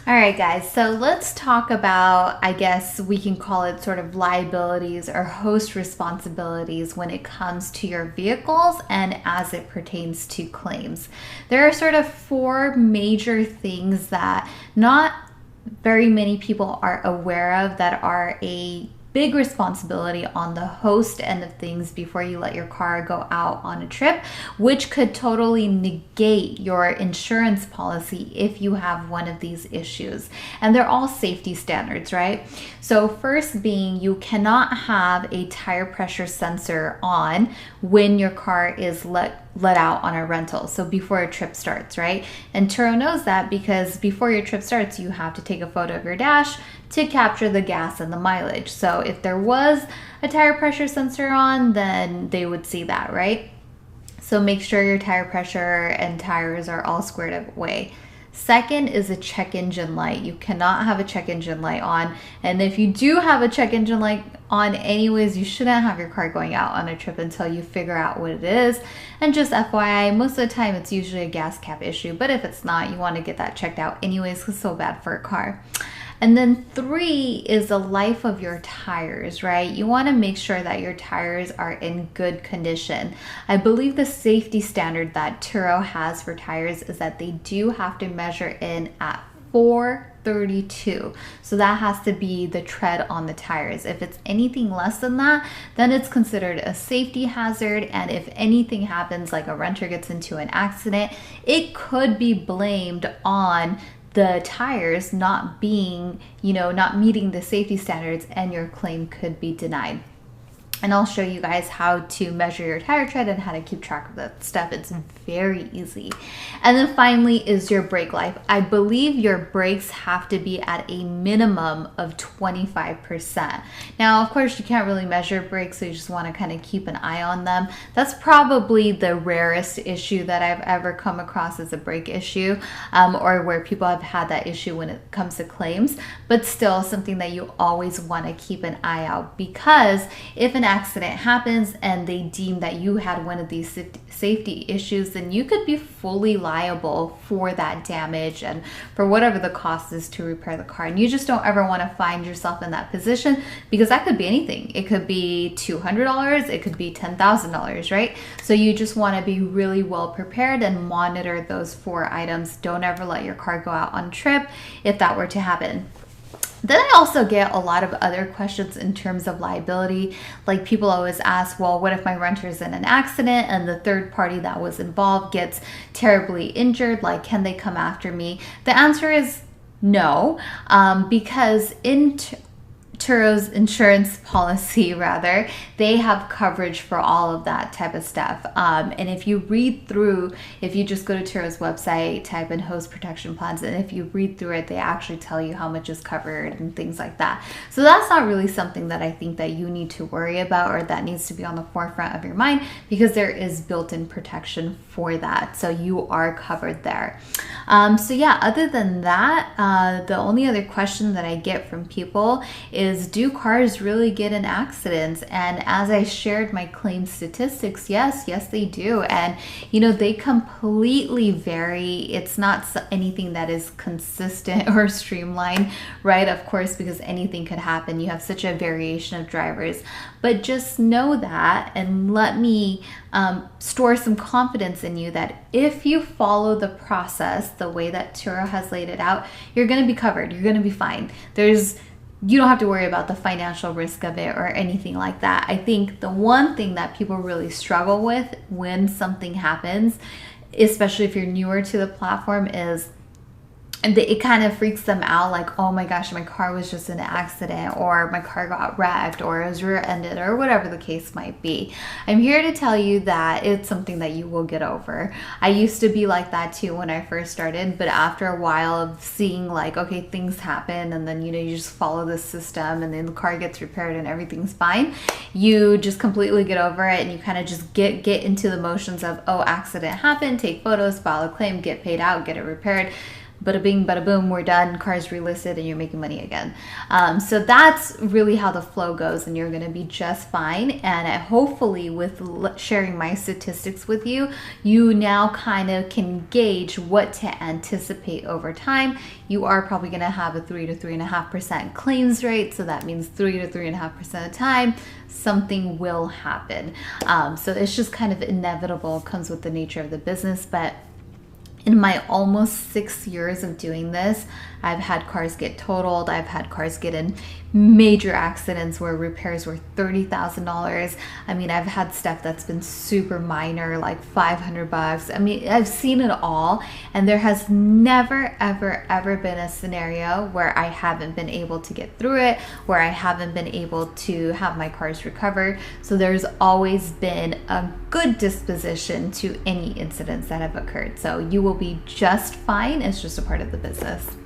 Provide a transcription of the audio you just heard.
All right, guys, so let's talk about, I guess we can call it sort of liabilities or host responsibilities when it comes to your vehicles and as it pertains to claims. There are sort of four major things that not very many people are aware of that are a big responsibility on the host end of things before you let your car go out on a trip, which could totally negate your insurance policy if you have one of these issues. And they're all safety standards, right? So first being, you cannot have a tire pressure sensor on when your car is let out on a rental. So before a trip starts, right? And Turo knows that because before your trip starts, you have to take a photo of your dash to capture the gas and the mileage. So if there was a tire pressure sensor on, then they would see that, right? So make sure your tire pressure and tires are all squared away. Second is a check engine light. You cannot have a check engine light on. And if you do have a check engine light on anyways, you shouldn't have your car going out on a trip until you figure out what it is. And just FYI, most of the time it's usually a gas cap issue, but if it's not, you want to get that checked out anyways because it's so bad for a car. And then three is the life of your tires, right? You want to make sure that your tires are in good condition. I believe the safety standard that Turo has for tires is that they do have to measure in at 432. So that has to be the tread on the tires. If it's anything less than that, then it's considered a safety hazard. And if anything happens, like a renter gets into an accident, it could be blamed on the tires not being, not meeting the safety standards, and your claim could be denied. And I'll show you guys how to measure your tire tread and how to keep track of that stuff. It's very easy. And then finally is your brake life. I believe your brakes have to be at a minimum of 25%. Now, of course, you can't really measure brakes, so you just want to kind of keep an eye on them. That's probably the rarest issue that I've ever come across as a brake issue, or where people have had that issue when it comes to claims, but still something that you always want to keep an eye out, because if an accident happens and they deem that you had one of these safety issues, then you could be fully liable for that damage and for whatever the cost is to repair the car. And you just don't ever want to find yourself in that position, because that could be anything. It could be $200, it could be $10,000, right? So you just want to be really well prepared and monitor those four items. Don't ever let your car go out on a trip if that were to happen. Then I also get a lot of other questions in terms of liability. Like, people always ask, well, what if my renter's in an accident and the third party that was involved gets terribly injured? Like, can they come after me? The answer is no, because in Turo's insurance policy, they have coverage for all of that type of stuff. And if you read through, if you just go to Turo's website, type in host protection plans, and if you read through it, they actually tell you how much is covered and things like that. So that's not really something that I think that you need to worry about, or that needs to be on the forefront of your mind, because there is built-in protection for that. So you are covered there. So yeah, other than that, the only other question that I get from people is, do cars really get in accidents? And as I shared my claim statistics, yes, they do. And they completely vary. It's not anything that is consistent or streamlined, right? Of course, because anything could happen. You have such a variation of drivers. But just know that, and let me store some confidence in you that if you follow the process the way that Turo has laid it out, you're going to be covered. You're going to be fine. You don't have to worry about the financial risk of it or anything like that. I think the one thing that people really struggle with when something happens, especially if you're newer to the platform, is it kind of freaks them out, like, oh my gosh, my car was just in an accident, or my car got wrecked, or it was rear-ended, or whatever the case might be. I'm here to tell you that it's something that you will get over. I used to be like that too when I first started, but after a while of seeing, like, okay, things happen, and then you just follow the system, and then the car gets repaired and everything's fine, you just completely get over it, and you kind of just get into the motions of, oh, accident happened, take photos, file a claim, get paid out, get it repaired. bada bing, bada boom, we're done, cars relisted, and you're making money again. So that's really how the flow goes, and you're going to be just fine. And hopefully with sharing my statistics with you, you now kind of can gauge what to anticipate over time. You are probably going to have a 3 to 3.5% claims rate. So that means 3 to 3.5% of the time, something will happen. So it's just kind of inevitable, comes with the nature of the business. But in my almost 6 years of doing this, I've had cars get totaled. I've had cars get in major accidents where repairs were $30,000. I mean, I've had stuff that's been super minor, like $500. I mean, I've seen it all. And there has never, ever, ever been a scenario where I haven't been able to get through it, where I haven't been able to have my cars recovered. So there's always been a good disposition to any incidents that have occurred. So you will be just fine. It's just a part of the business.